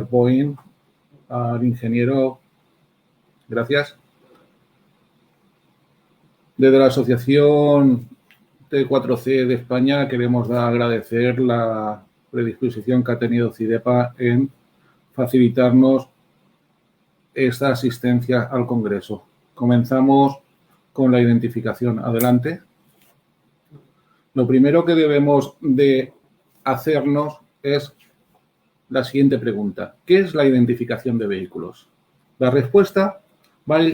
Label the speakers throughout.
Speaker 1: PowerPoint al ingeniero. Gracias. Desde la Asociación T4C de España queremos agradecer la predisposición que ha tenido CIDEPA en facilitarnos esta asistencia al Congreso. Comenzamos con la identificación. Adelante. Lo primero que debemos de hacernos es la siguiente pregunta. ¿Qué es la identificación de vehículos? La respuesta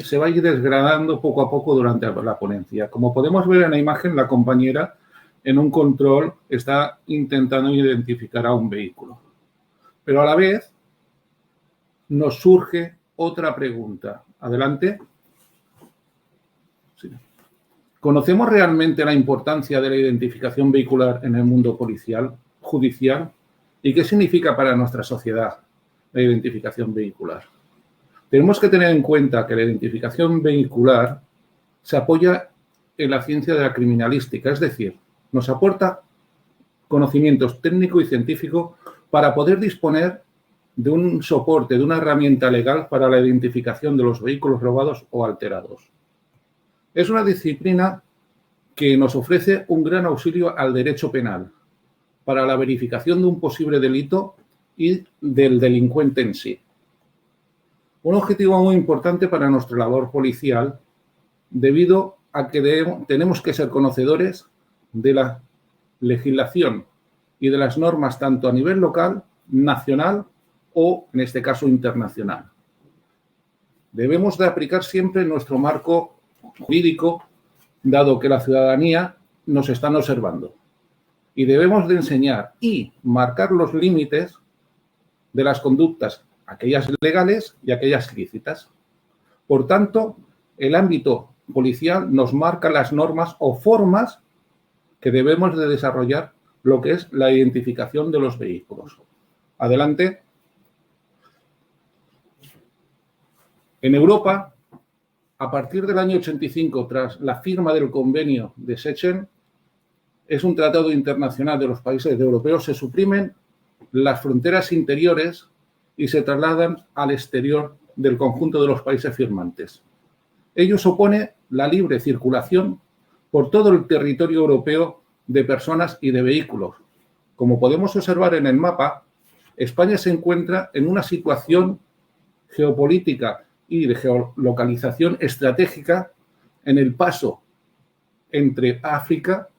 Speaker 1: se va a ir desgranando poco a poco durante la ponencia. Como podemos ver en la imagen, la compañera en un control está intentando identificar a un vehículo. Pero a la vez nos surge otra pregunta. Adelante. Sí. ¿Conocemos realmente la importancia de la identificación vehicular en el mundo judicial? ¿Y qué significa para nuestra sociedad la identificación vehicular? Tenemos que tener en cuenta que la identificación vehicular se apoya en la ciencia de la criminalística, es decir, nos aporta conocimientos técnicos y científicos para poder disponer de un soporte, de una herramienta legal para la identificación de los vehículos robados o alterados. Es una disciplina que nos ofrece un gran auxilio al derecho penal para la verificación de un posible delito y del delincuente en sí. Un objetivo muy importante para nuestra labor policial debido a que tenemos que ser conocedores de la legislación y de las normas tanto a nivel local, nacional o, en este caso, internacional. Debemos de aplicar siempre nuestro marco jurídico, dado que la ciudadanía nos están observando. Y debemos de enseñar y marcar los límites de las conductas, aquellas legales y aquellas lícitas. Por tanto, el ámbito policial nos marca las normas o formas que debemos de desarrollar lo que es la identificación de los vehículos. Adelante. En Europa, a partir del año 85, tras la firma del convenio de Schengen, es un tratado internacional de los países europeos, se suprimen las fronteras interiores y se trasladan al exterior del conjunto de los países firmantes. Ello supone la libre circulación por todo el territorio europeo de personas y de vehículos. Como podemos observar en el mapa, España se encuentra en una situación geopolítica y de geolocalización estratégica en el paso entre África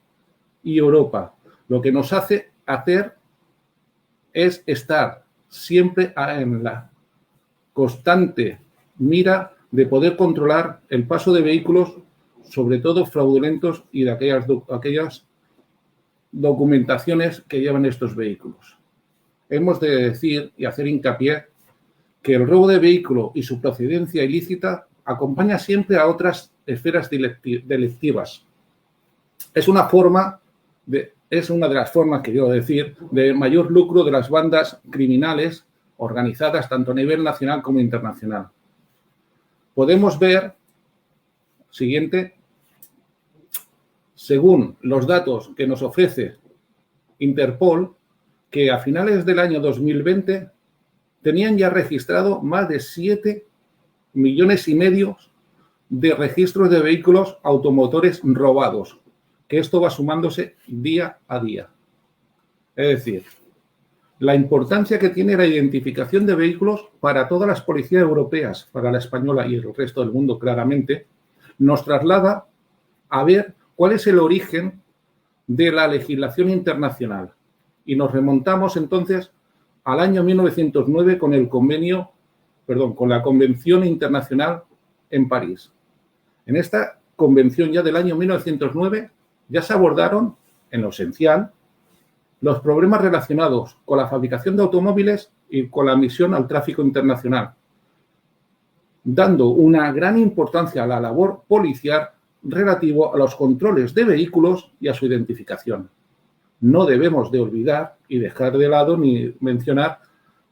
Speaker 1: y Europa. Lo que nos hace hacer es estar siempre en la constante mira de poder controlar el paso de vehículos, sobre todo fraudulentos y de aquellas documentaciones que llevan estos vehículos. Hemos de decir y hacer hincapié que el robo de vehículo y su procedencia ilícita acompaña siempre a otras esferas delictivas. Es una de las formas, quiero decir, de mayor lucro de las bandas criminales organizadas tanto a nivel nacional como internacional. Podemos ver, siguiente, según los datos que nos ofrece Interpol, que a finales del año 2020 tenían ya registrado más de 7,5 millones de registros de vehículos automotores robados, que esto va sumándose día a día. Es decir, la importancia que tiene la identificación de vehículos para todas las policías europeas, para la española y el resto del mundo claramente, nos traslada a ver cuál es el origen de la legislación internacional. Y nos remontamos entonces al año 1909 con la Convención Internacional en París. En esta convención ya del año 1909 ya se abordaron, en lo esencial, los problemas relacionados con la fabricación de automóviles y con la admisión al tráfico internacional, dando una gran importancia a la labor policial relativo a los controles de vehículos y a su identificación. No debemos de olvidar y dejar de lado ni mencionar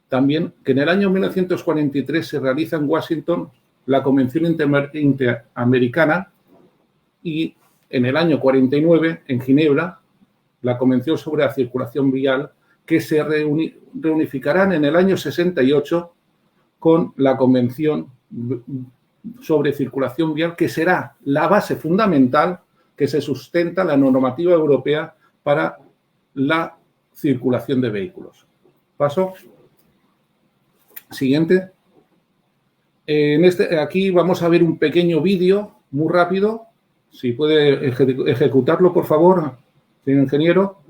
Speaker 1: también que en el año 1943 se realiza en Washington la Convención Interamericana y en el año 49 en Ginebra la Convención sobre la Circulación Vial, que se reunificarán en el año 68 con la Convención sobre Circulación Vial, que será la base fundamental que se sustenta la normativa europea para la circulación de vehículos. Paso. Siguiente. Aquí vamos a ver un pequeño vídeo muy rápido. Si puede ejecutarlo, por favor, señor ingeniero.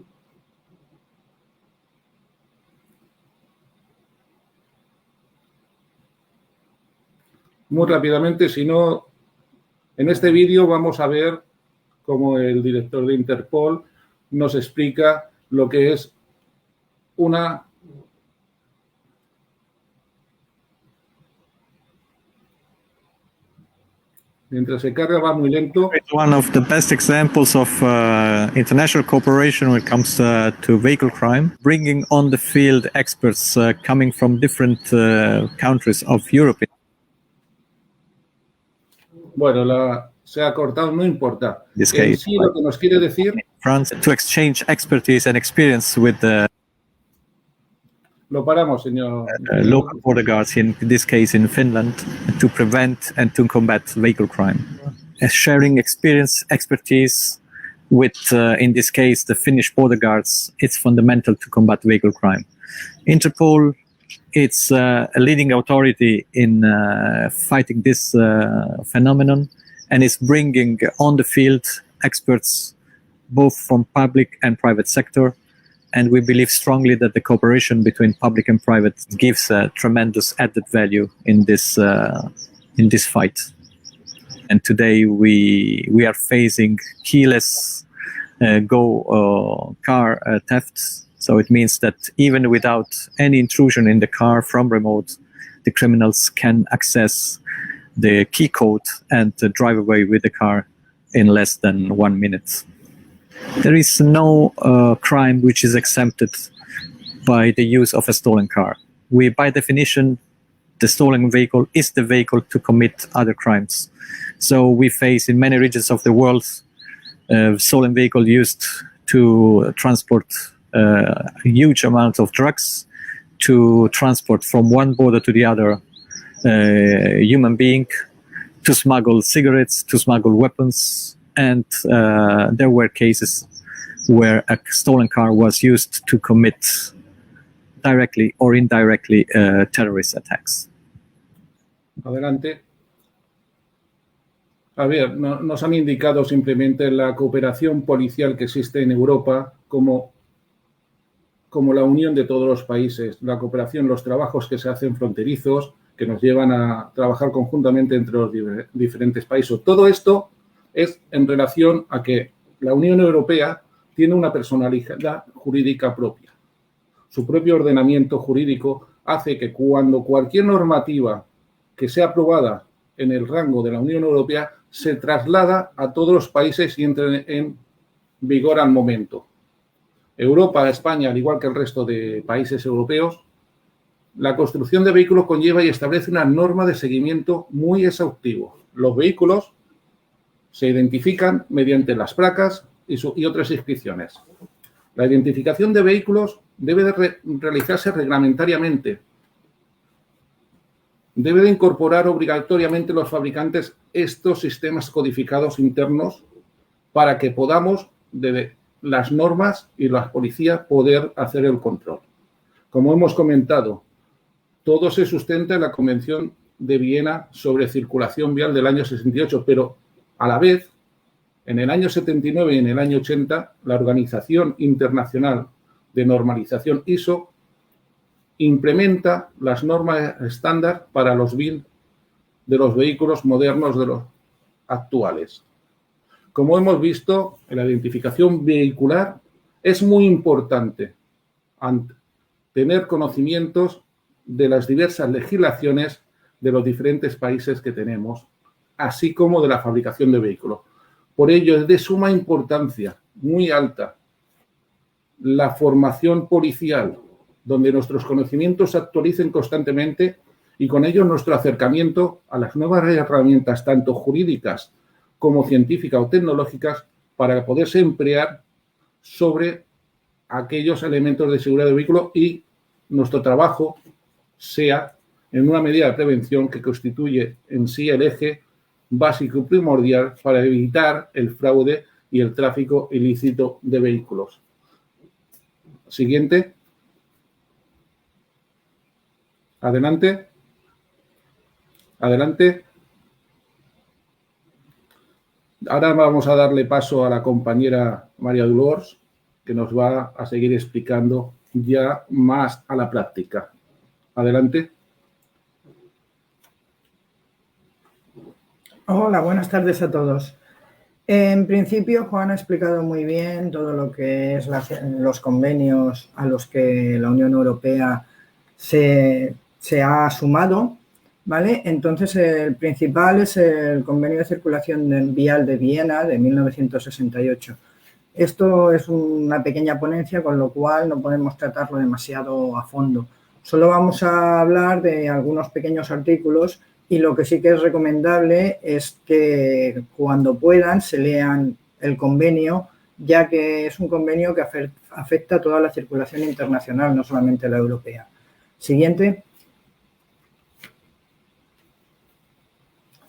Speaker 1: Muy rápidamente, si no, en este vídeo vamos a ver cómo el director de Interpol nos explica lo que es una... Mientras se carga va muy lento.
Speaker 2: It's one of the best examples of international cooperation when it comes to vehicle crime, bringing on the field experts coming from different countries of Europe.
Speaker 1: Bueno, se ha cortado, no importa.
Speaker 2: This
Speaker 1: En
Speaker 2: case,
Speaker 1: sí, lo que nos quiere decir...
Speaker 2: France, to exchange expertise and experience with the
Speaker 1: Lo paramos, señor.
Speaker 2: local border guards, in this case in Finland, to prevent and to combat vehicle crime. Sharing experience, expertise with, in this case, the Finnish border guards, it's fundamental to combat vehicle crime. Interpol, it's a leading authority in fighting this phenomenon, and is bringing on the field experts both from public and private sector. And we believe strongly that the cooperation between public and private gives a tremendous added value in this fight. And today we are facing keyless car thefts. So it means that even without any intrusion in the car from remote, the criminals can access the key code and drive away with the car in less than 1 minute. There is no crime which is exempted by the use of a stolen car. By definition, the stolen vehicle is the vehicle to commit other crimes. So we face in many regions of the world stolen vehicle used to transport a huge amount of drugs, to transport from one border to the other human being, to smuggle cigarettes, to smuggle weapons. And there were cases where a stolen car was used to commit directly or indirectly terrorist attacks.
Speaker 1: Adelante. A ver, nos han indicado simplemente la cooperación policial que existe en Europa como la unión de todos los países, la cooperación, los trabajos que se hacen fronterizos, que nos llevan a trabajar conjuntamente entre los diferentes países. Todo esto es en relación a que la Unión Europea tiene una personalidad jurídica propia. Su propio ordenamiento jurídico hace que cuando cualquier normativa que sea aprobada en el rango de la Unión Europea se traslada a todos los países y entre en vigor al momento. Europa, España, al igual que el resto de países europeos, la construcción de vehículos conlleva y establece una norma de seguimiento muy exhaustivo. Los vehículos se identifican mediante las placas y otras inscripciones. La identificación de vehículos debe de realizarse reglamentariamente. Debe de incorporar obligatoriamente los fabricantes estos sistemas codificados internos para que podamos, de las normas y la policía, poder hacer el control. Como hemos comentado, todo se sustenta en la Convención de Viena sobre Circulación Vial del año 68, pero a la vez, en el año 79 y en el año 80, la Organización Internacional de Normalización ISO implementa las normas estándar para los BIN de los vehículos modernos de los actuales. Como hemos visto, la identificación vehicular es muy importante tener conocimientos de las diversas legislaciones de los diferentes países que tenemos, así como de la fabricación de vehículos. Por ello, es de suma importancia, muy alta, la formación policial, donde nuestros conocimientos se actualicen constantemente y con ello nuestro acercamiento a las nuevas herramientas, tanto jurídicas como científicas o tecnológicas, para poderse emplear sobre aquellos elementos de seguridad del vehículo y nuestro trabajo sea en una medida de prevención que constituye en sí el eje básico y primordial para evitar el fraude y el tráfico ilícito de vehículos. Siguiente. Adelante. Adelante. Ahora vamos a darle paso a la compañera María Dolors, que nos va a seguir explicando ya más a la práctica. Adelante.
Speaker 3: Hola, buenas tardes a todos. En principio, Juan ha explicado muy bien todo lo que es los convenios a los que la Unión Europea se ha sumado, ¿vale? Entonces, el principal es el Convenio de Circulación Vial de Viena de 1968. Esto es una pequeña ponencia, con lo cual no podemos tratarlo demasiado a fondo. Solo vamos a hablar de algunos pequeños artículos y lo que sí que es recomendable es que cuando puedan se lean el convenio, ya que es un convenio que afecta a toda la circulación internacional, no solamente la europea. Siguiente.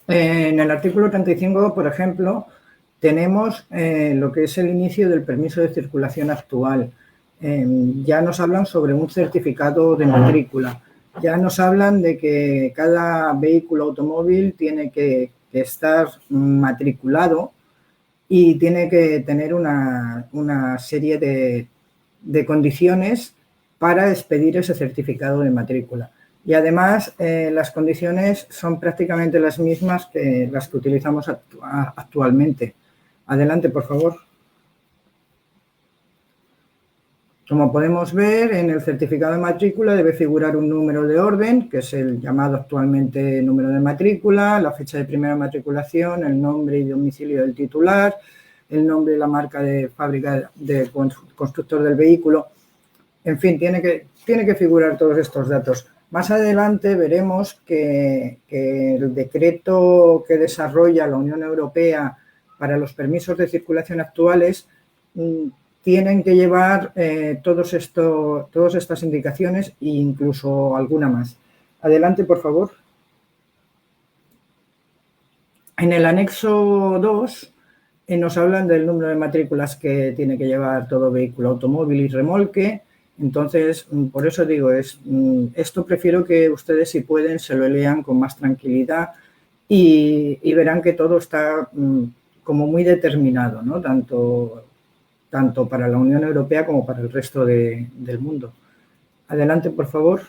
Speaker 3: En el artículo 35, por ejemplo, tenemos lo que es el inicio del permiso de circulación actual. Ya nos hablan sobre un certificado de matrícula. Ya nos hablan de que cada vehículo automóvil tiene que estar matriculado y tiene que tener una serie de condiciones para expedir ese certificado de matrícula. Y además, las condiciones son prácticamente las mismas que las que utilizamos actualmente. Adelante, por favor. Como podemos ver, en el certificado de matrícula debe figurar un número de orden, que es el llamado actualmente número de matrícula, la fecha de primera matriculación, el nombre y domicilio del titular, el nombre y la marca de fábrica de constructor del vehículo. En fin, tiene que figurar todos estos datos. Más adelante veremos que el decreto que desarrolla la Unión Europea para los permisos de circulación actuales tienen que llevar todas estas indicaciones e incluso alguna más. Adelante, por favor. En el anexo 2 nos hablan del número de matrículas que tiene que llevar todo vehículo automóvil y remolque. Entonces, por eso digo, esto prefiero que ustedes, si pueden, se lo lean con más tranquilidad y verán que todo está como muy determinado, ¿no? Tanto para la Unión Europea como para el resto del mundo. Adelante, por favor.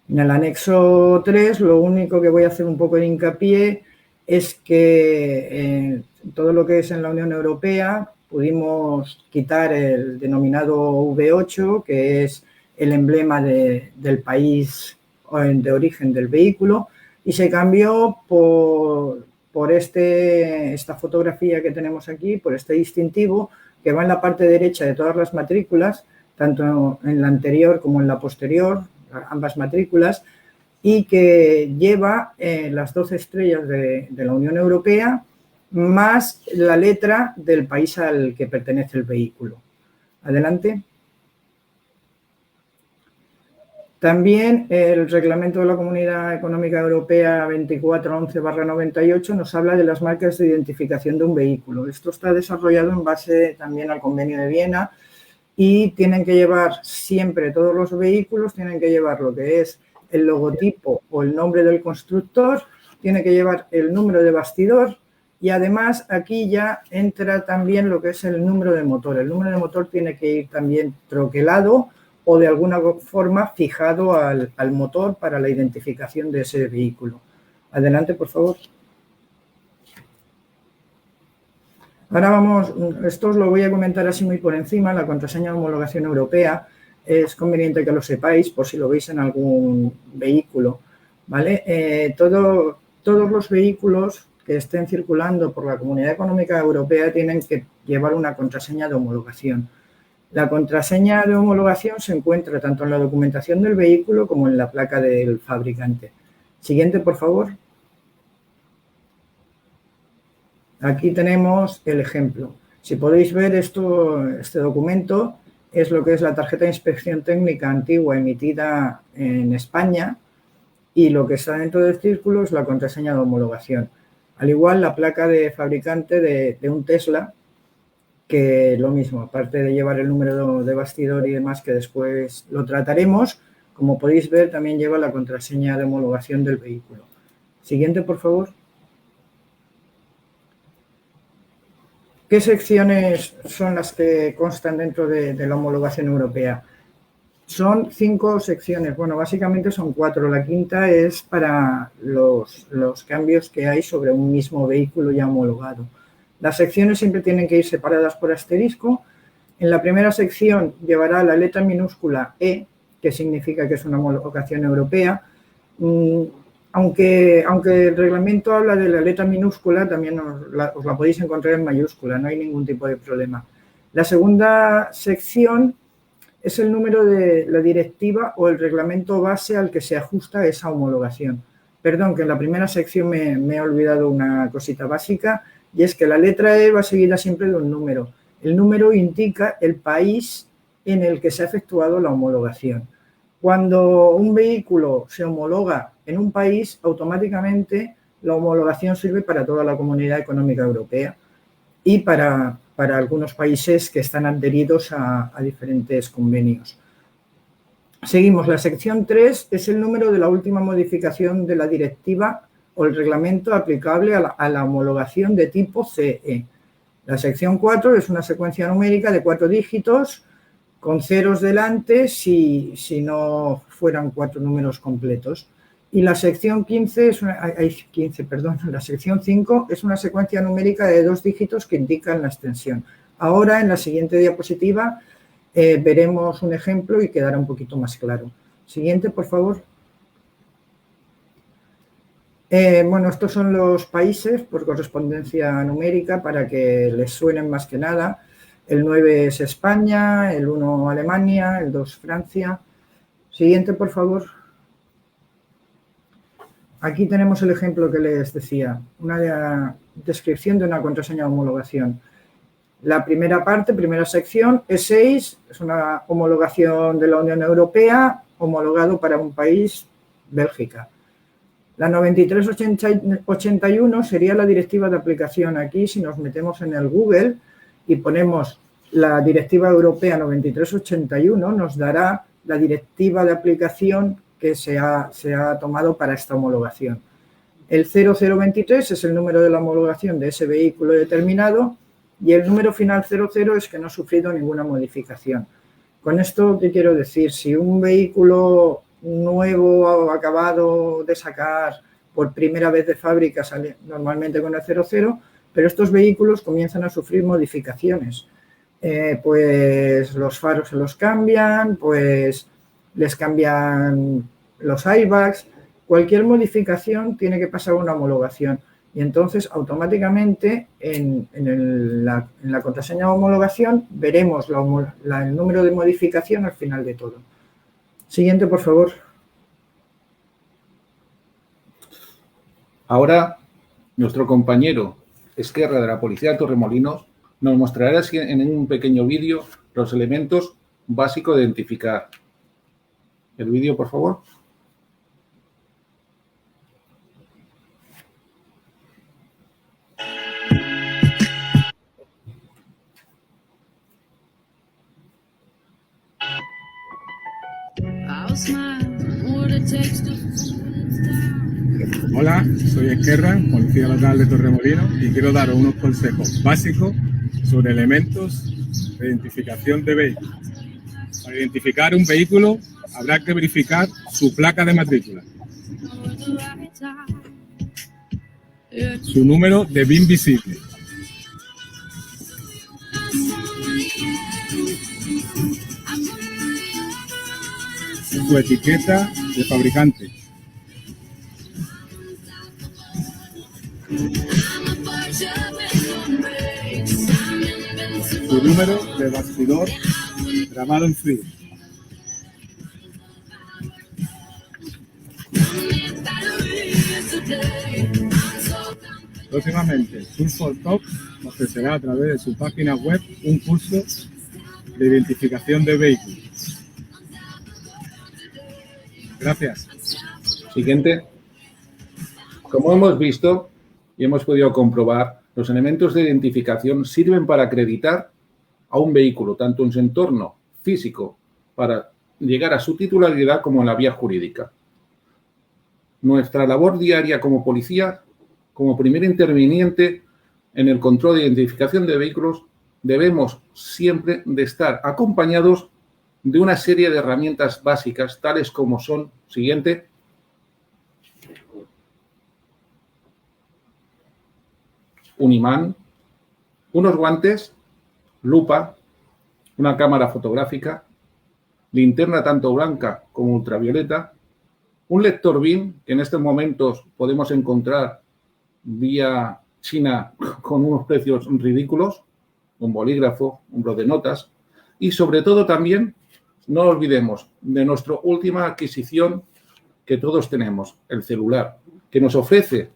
Speaker 3: En el anexo 3, lo único que voy a hacer un poco de hincapié es que todo lo que es en la Unión Europea pudimos quitar el denominado V8, que es el emblema del país de origen del vehículo, y se cambió por esta fotografía que tenemos aquí, por este distintivo que va en la parte derecha de todas las matrículas, tanto en la anterior como en la posterior, ambas matrículas, y que lleva las 12 estrellas de la Unión Europea más la letra del país al que pertenece el vehículo. Adelante. También el Reglamento de la Comunidad Económica Europea 2411/98 nos habla de las marcas de identificación de un vehículo. Esto está desarrollado en base también al Convenio de Viena y tienen que llevar siempre, todos los vehículos tienen que llevar lo que es el logotipo o el nombre del constructor, tiene que llevar el número de bastidor y además aquí ya entra también lo que es el número de motor. El número de motor tiene que ir también troquelado o de alguna forma fijado al motor para la identificación de ese vehículo. Adelante, por favor. Ahora esto os lo voy a comentar así muy por encima, la contraseña de homologación europea. Es conveniente que lo sepáis por si lo veis en algún vehículo, ¿vale? Todos los vehículos que estén circulando por la Comunidad Económica Europea tienen que llevar una contraseña de homologación. La contraseña de homologación se encuentra tanto en la documentación del vehículo como en la placa del fabricante. Siguiente, por favor. Aquí tenemos el ejemplo. Si podéis ver este documento, es lo que es la tarjeta de inspección técnica antigua emitida en España, y lo que está dentro del círculo es la contraseña de homologación. Al igual, la placa de fabricante de un Tesla, que lo mismo, aparte de llevar el número de bastidor y demás, que después lo trataremos, como podéis ver, también lleva la contraseña de homologación del vehículo. Siguiente, por favor. ¿Qué secciones son las que constan dentro de la homologación europea? Son 5 secciones, bueno, básicamente son 4. La quinta es para los cambios que hay sobre un mismo vehículo ya homologado. Las secciones siempre tienen que ir separadas por asterisco. En la primera sección llevará la letra minúscula E, que significa que es una homologación europea. Aunque el reglamento habla de la letra minúscula, también os la podéis encontrar en mayúscula, no hay ningún tipo de problema. La segunda sección es el número de la directiva o el reglamento base al que se ajusta esa homologación. Perdón, que en la primera sección me he olvidado una cosita básica, y es que la letra E va seguida siempre de un número. El número indica el país en el que se ha efectuado la homologación. Cuando un vehículo se homologa en un país, automáticamente la homologación sirve para toda la Comunidad Económica Europea y para algunos países que están adheridos a diferentes convenios. Seguimos. La sección 3 es el número de la última modificación de la directiva o el reglamento aplicable a la homologación de tipo CE. La sección 4 es una secuencia numérica de 4 dígitos con ceros delante si no fueran 4 números completos. Y la sección 15 la sección 5 es una secuencia numérica de 2 dígitos que indican la extensión. Ahora, en la siguiente diapositiva, veremos un ejemplo y quedará un poquito más claro. Siguiente, por favor. Bueno, estos son los países por correspondencia numérica para que les suenen más que nada. El 9 es España, el 1 Alemania, el 2 Francia. Siguiente, por favor. Aquí tenemos el ejemplo que les decía, una descripción de una contraseña de homologación. La primera parte, primera sección, E6, es una homologación de la Unión Europea, homologado para un país, Bélgica. La 9381 sería la directiva de aplicación. Aquí, si nos metemos en el Google y ponemos la directiva europea 9381, nos dará la directiva de aplicación que se ha tomado para esta homologación. El 0023 es el número de la homologación de ese vehículo determinado y el número final 00 es que no ha sufrido ninguna modificación. Con esto, ¿qué quiero decir? Si un vehículo nuevo, acabado de sacar por primera vez de fábrica, sale normalmente con el 00, pero estos vehículos comienzan a sufrir modificaciones. Pues los faros se los cambian, pues les cambian los airbags. Cualquier modificación tiene que pasar una homologación y entonces automáticamente en la contraseña de homologación veremos el número de modificación al final de todo. Siguiente, por favor.
Speaker 1: Ahora, nuestro compañero Esquerra de la Policía de Torremolinos nos mostrará en un pequeño vídeo los elementos básicos de identificar. El vídeo, por favor.
Speaker 4: Hola, soy Esquerra, Policía Local de Torremolinos, y quiero daros unos consejos básicos sobre elementos de identificación de vehículos. Para identificar un vehículo habrá que verificar su placa de matrícula, su número de VIN visible, su etiqueta de fabricante, su número de bastidor grabado en frío, próximamente un for top ofrecerá a través de su página web un curso de identificación de vehículos. Gracias.
Speaker 1: Siguiente. Como hemos visto y hemos podido comprobar, los elementos de identificación sirven para acreditar a un vehículo, tanto en su entorno físico, para llegar a su titularidad, como en la vía jurídica. Nuestra labor diaria como policía, como primer interviniente en el control de identificación de vehículos, debemos siempre de estar acompañados de una serie de herramientas básicas, tales como son, siguiente, un imán, unos guantes, lupa, una cámara fotográfica, linterna tanto blanca como ultravioleta, un lector BIM, que en estos momentos podemos encontrar vía China con unos precios ridículos, un bolígrafo, un bloc de notas, y sobre todo también, no olvidemos de nuestra última adquisición que todos tenemos, el celular, que nos ofrece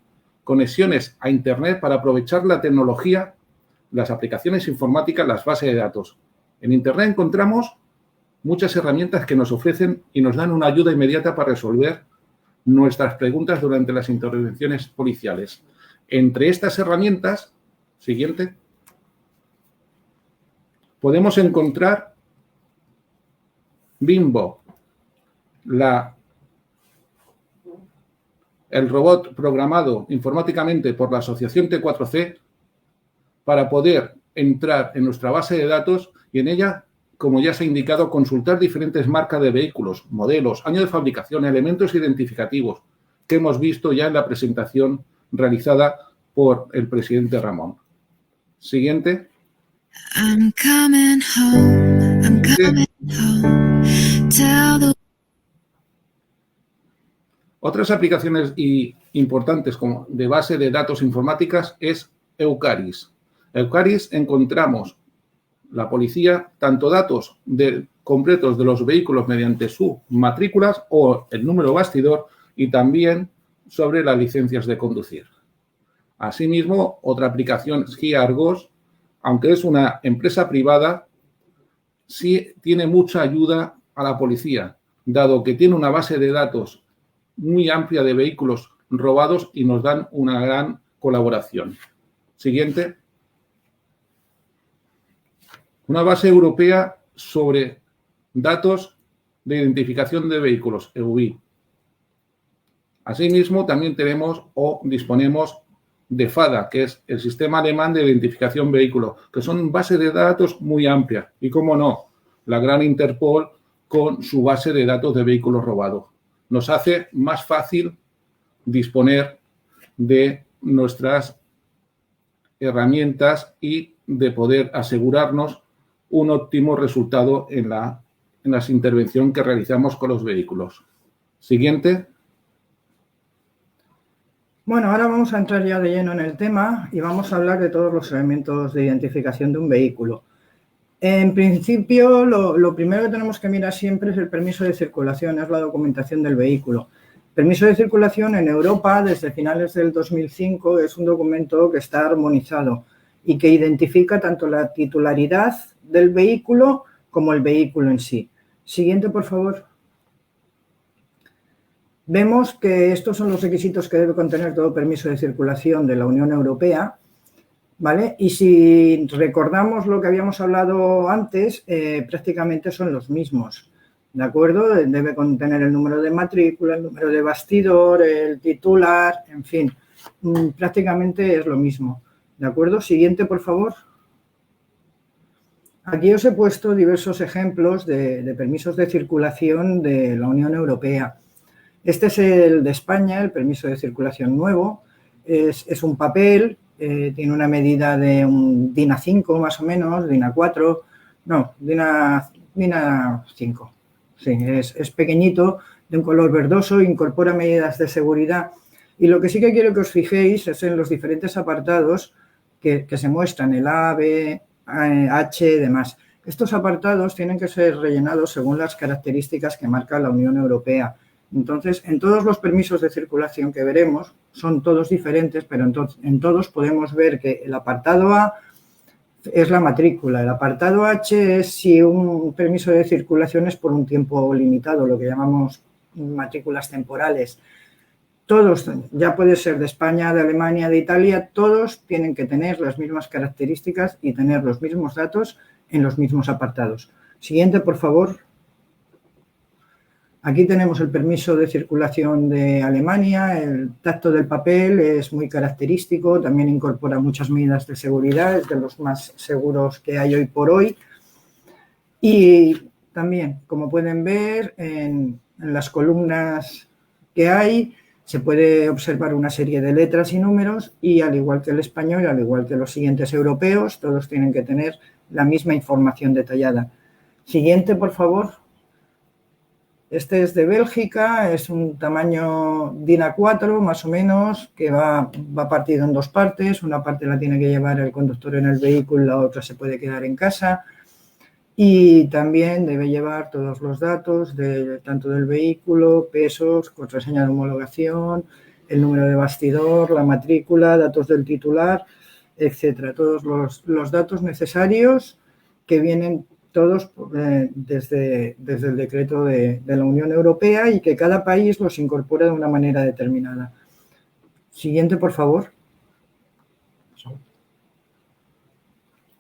Speaker 1: conexiones a Internet para aprovechar la tecnología, las aplicaciones informáticas, las bases de datos. En Internet encontramos muchas herramientas que nos ofrecen y nos dan una ayuda inmediata para resolver nuestras preguntas durante las intervenciones policiales. Entre estas herramientas, siguiente, podemos encontrar Bimbo, el robot programado informáticamente por la asociación T4C para poder entrar en nuestra base de datos y en ella, como ya se ha indicado, consultar diferentes marcas de vehículos, modelos, año de fabricación, elementos identificativos que hemos visto ya en la presentación realizada por el presidente Ramón. Siguiente. I'm coming home, I'm coming home. Otras aplicaciones importantes como de base de datos informáticas es Eucaris. Eucaris encontramos la policía tanto datos completos de los vehículos mediante sus matrículas o el número bastidor y también sobre las licencias de conducir. Asimismo, otra aplicación es Guía Argos, aunque es una empresa privada, sí tiene mucha ayuda a la policía, dado que tiene una base de datos muy amplia de vehículos robados y nos dan una gran colaboración. Siguiente. Una base europea sobre datos de identificación de vehículos, EUVI. Asimismo, también tenemos o disponemos de FADA, que es el Sistema Alemán de Identificación Vehículo, que son bases de datos muy amplias. Y, cómo no, la gran Interpol con su base de datos de vehículos robados. Nos hace más fácil disponer de nuestras herramientas y de poder asegurarnos un óptimo resultado en las intervenciones que realizamos con los vehículos. Siguiente.
Speaker 3: Bueno, ahora vamos a entrar ya de lleno en el tema y vamos a hablar de todos los elementos de identificación de un vehículo. En principio, lo primero que tenemos que mirar siempre es el permiso de circulación, es la documentación del vehículo. Permiso de circulación en Europa, desde finales del 2005, es un documento que está armonizado y que identifica tanto la titularidad del vehículo como el vehículo en sí. Siguiente, por favor. Vemos que estos son los requisitos que debe contener todo permiso de circulación de la Unión Europea, ¿vale? Y si recordamos lo que habíamos hablado antes, prácticamente son los mismos, ¿de acuerdo? Debe contener el número de matrícula, el número de bastidor, el titular, en fin, prácticamente es lo mismo, ¿de acuerdo? Siguiente, por favor. Aquí os he puesto diversos ejemplos de permisos de circulación de la Unión Europea. Este es el de España, el permiso de circulación nuevo. Es un papel, tiene una medida de un DIN A5 más o menos, DIN A4, no, DIN A5. Sí, es pequeñito, de un color verdoso, incorpora medidas de seguridad. Y lo que sí que quiero que os fijéis es en los diferentes apartados que se muestran, el A, B, H y demás. Estos apartados tienen que ser rellenados según las características que marca la Unión Europea. Entonces, en todos los permisos de circulación que veremos, son todos diferentes, pero en todos podemos ver que el apartado A es la matrícula, el apartado H es si un permiso de circulación es por un tiempo limitado, lo que llamamos matrículas temporales. Todos, ya puede ser de España, de Alemania, de Italia, todos tienen que tener las mismas características y tener los mismos datos en los mismos apartados. Siguiente, por favor. Aquí tenemos el permiso de circulación de Alemania. El tacto del papel es muy característico, también incorpora muchas medidas de seguridad, es de los más seguros que hay hoy por hoy. Y también, como pueden ver, en las columnas que hay, se puede observar una serie de letras y números y, al igual que el español, al igual que los siguientes europeos, todos tienen que tener la misma información detallada. Siguiente, por favor. Este es de Bélgica, es un tamaño DIN A4 más o menos, que va partido en dos partes. Una parte la tiene que llevar el conductor en el vehículo, la otra se puede quedar en casa. Y también debe llevar todos los datos tanto del vehículo, pesos, contraseña de homologación, el número de bastidor, la matrícula, datos del titular, etcétera. Todos los datos necesarios que vienen todos desde el decreto de la Unión Europea y que cada país los incorpora de una manera determinada. Siguiente, por favor.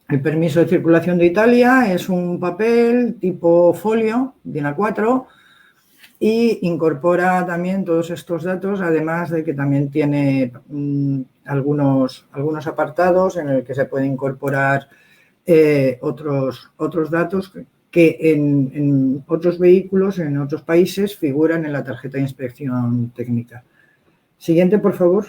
Speaker 3: El permiso de circulación de Italia es un papel tipo folio, DIN A4, y incorpora también todos estos datos, además de que también tiene algunos apartados en el que se puede incorporar otros datos que en otros vehículos, en otros países, figuran en la tarjeta de inspección técnica. Siguiente, por favor.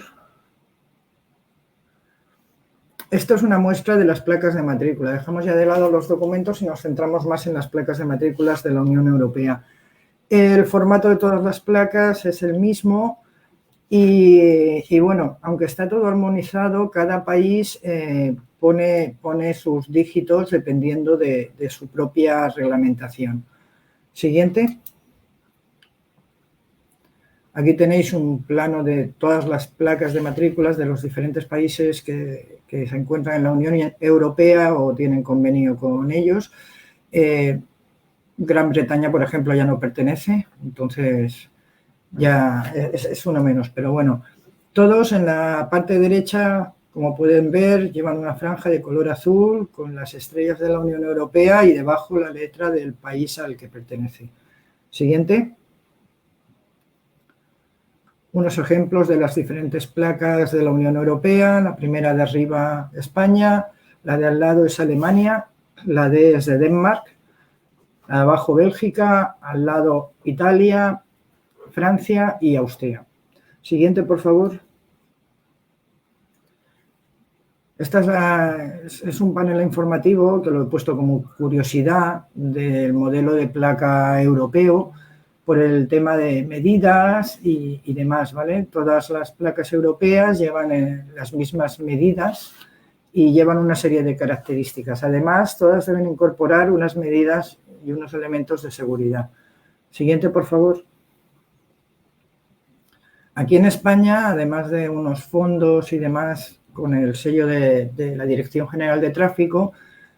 Speaker 3: Esto es una muestra de las placas de matrícula. Dejamos ya de lado los documentos y nos centramos más en las placas de matrículas de la Unión Europea. El formato de todas las placas es el mismo y bueno, aunque está todo armonizado, cada país pone sus dígitos dependiendo de su propia reglamentación. Siguiente. Aquí tenéis un plano de todas las placas de matrículas de los diferentes países que se encuentran en la Unión Europea o tienen convenio con ellos. Gran Bretaña, por ejemplo, ya no pertenece, entonces ya es uno menos. Pero bueno, todos en la parte derecha, como pueden ver, llevan una franja de color azul con las estrellas de la Unión Europea y debajo la letra del país al que pertenece. Siguiente. Unos ejemplos de las diferentes placas de la Unión Europea. La primera de arriba, España. La de al lado es Alemania. La D es de Denmark. La de abajo, Bélgica. Al lado, Italia, Francia y Austria. Siguiente, por favor. Este es un panel informativo que lo he puesto como curiosidad del modelo de placa europeo por el tema de medidas y demás, ¿vale? Todas las placas europeas llevan las mismas medidas y llevan una serie de características. Además, todas deben incorporar unas medidas y unos elementos de seguridad. Siguiente, por favor. Aquí en España, además de unos fondos y demás con el sello de la Dirección General de Tráfico,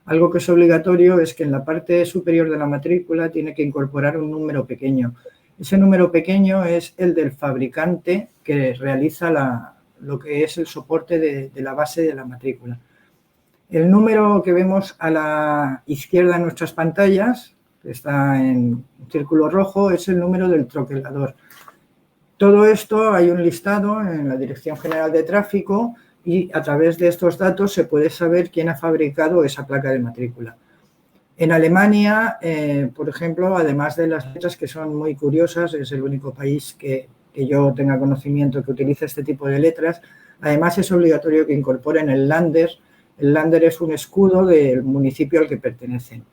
Speaker 3: algo que es obligatorio es que en la parte superior de la matrícula tiene que incorporar un número pequeño. Ese número pequeño es el del fabricante que realiza lo que es el soporte de la base de la matrícula. El número que vemos a la izquierda en nuestras pantallas, que está en círculo rojo, es el número del troquelador. Todo esto hay un listado en la Dirección General de Tráfico y a través de estos datos se puede saber quién ha fabricado esa placa de matrícula. En Alemania, por ejemplo, además de las letras que son muy curiosas, es el único país que yo tenga conocimiento que utiliza este tipo de letras, además es obligatorio que incorporen el Länder. El Länder es un escudo del municipio al que pertenecen.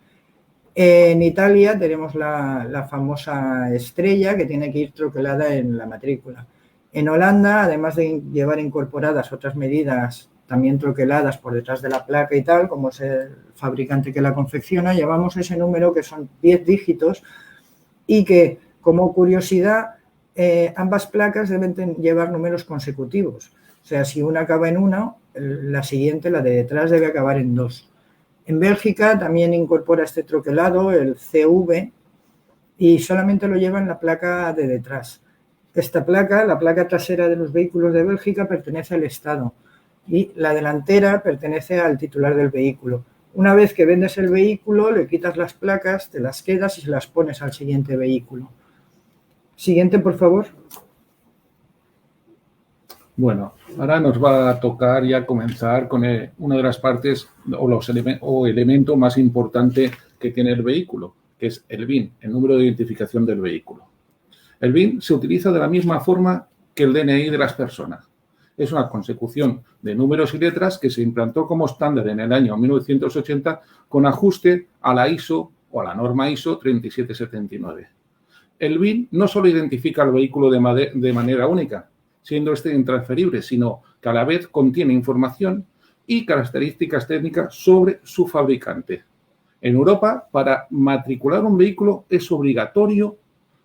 Speaker 3: En Italia tenemos la famosa estrella que tiene que ir troquelada en la matrícula. En Holanda, además de llevar incorporadas otras medidas también troqueladas por detrás de la placa y tal, como es el fabricante que la confecciona, llevamos ese número que son 10 dígitos y que, como curiosidad, ambas placas deben llevar números consecutivos. O sea, si una acaba en 1, la siguiente, la de detrás, debe acabar en 2. En Bélgica también incorpora este troquelado, el CV, y solamente lo lleva en la placa de detrás. Esta placa, la placa trasera de los vehículos de Bélgica, pertenece al Estado y la delantera pertenece al titular del vehículo. Una vez que vendes el vehículo, le quitas las placas, te las quedas y se las pones al siguiente vehículo. Siguiente, por favor.
Speaker 1: Bueno, ahora nos va a tocar ya comenzar con una de las partes o elemento más importante que tiene el vehículo, que es el VIN, el número de identificación del vehículo. El VIN se utiliza de la misma forma que el DNI de las personas. Es una consecución de números y letras que se implantó como estándar en el año 1980 con ajuste a la ISO o a la norma ISO 3779. El VIN no solo identifica al vehículo de manera única, siendo este intransferible, sino que a la vez contiene información y características técnicas sobre su fabricante. En Europa, para matricular un vehículo es obligatorio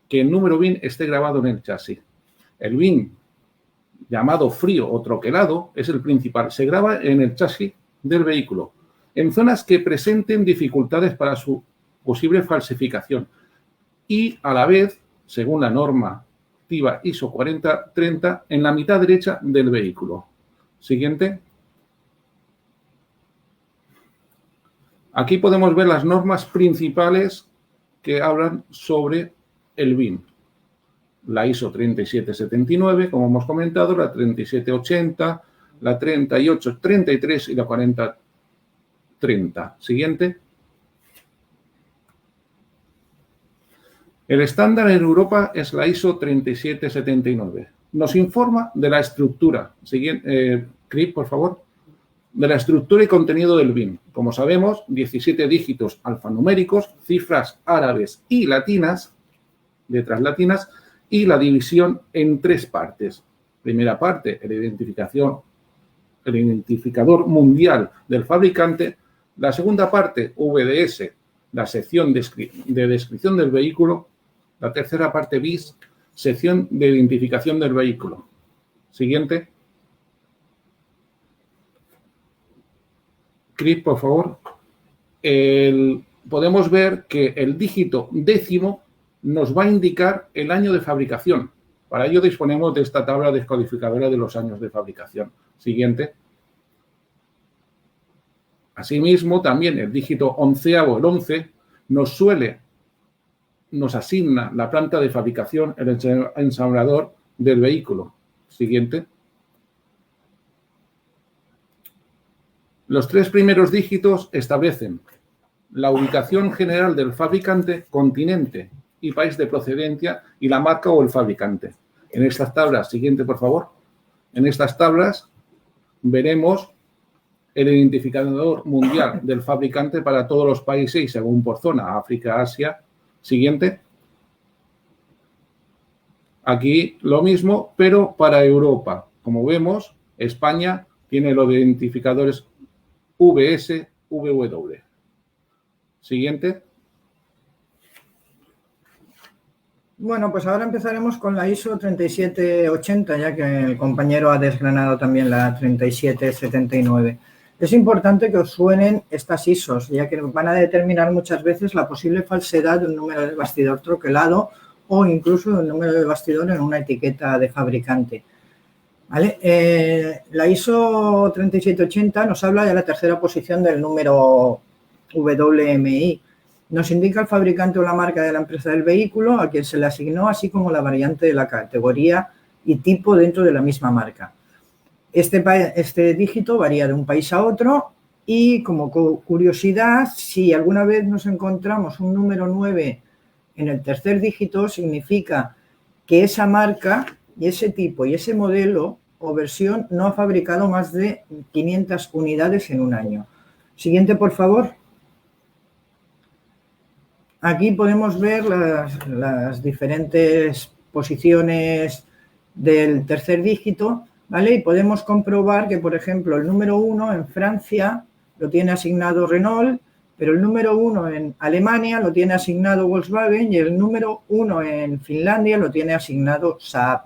Speaker 1: que el número VIN esté grabado en el chasis. El VIN, llamado frío o troquelado, es el principal. Se graba en el chasis del vehículo, en zonas que presenten dificultades para su posible falsificación y, a la vez, según la norma ISO 4030, en la mitad derecha del vehículo. Siguiente. Aquí podemos ver las normas principales que hablan sobre el VIN. La ISO 3779, como hemos comentado, la 3780, la 3833 y la 4030. Siguiente. El estándar en Europa es la ISO 3779. Nos informa de la estructura. Siguiente, Crip, por favor. De la estructura y contenido del VIN. Como sabemos, 17 dígitos alfanuméricos, cifras árabes y latinas, letras latinas, y la división en 3 partes. Primera parte, el identificador mundial del fabricante. La segunda parte, VDS, la sección de descripción del vehículo. La tercera parte, BIS, sección de identificación del vehículo. Siguiente. Chris, por favor. Podemos ver que el dígito décimo nos va a indicar el año de fabricación. Para ello disponemos de esta tabla descodificadora de los años de fabricación. Siguiente. Asimismo, también el dígito onceavo, el 11, nos asigna la planta de fabricación, el ensamblador del vehículo. Siguiente. Los 3 primeros dígitos establecen la ubicación general del fabricante, continente y país de procedencia y la marca o el fabricante. En estas tablas, siguiente por favor, en estas tablas veremos el identificador mundial del fabricante para todos los países y según por zona, África, Asia. Siguiente. Aquí lo mismo, pero para Europa. Como vemos, España tiene los identificadores VS, VW. Siguiente.
Speaker 3: Bueno, pues ahora empezaremos con la ISO 3780, ya que el compañero ha desgranado también la 3779. Es importante que os suenen estas ISOs, ya que van a determinar muchas veces la posible falsedad de un número de bastidor troquelado o incluso de un número de bastidor en una etiqueta de fabricante. ¿Vale? La ISO 3780 nos habla de la tercera posición del número WMI. Nos indica el fabricante o la marca de la empresa del vehículo a quien se le asignó, así como la variante de la categoría y tipo dentro de la misma marca. Este dígito varía de un país a otro y, como curiosidad, si alguna vez nos encontramos un número 9 en el tercer dígito, significa que esa marca y ese tipo y ese modelo o versión no ha fabricado más de 500 unidades en un año. Siguiente, por favor. Aquí podemos ver las diferentes posiciones del tercer dígito, ¿vale? Y podemos comprobar que, por ejemplo, el número 1 en Francia lo tiene asignado Renault pero el número 1 en Alemania lo tiene asignado Volkswagen y el número 1 en Finlandia lo tiene asignado Saab.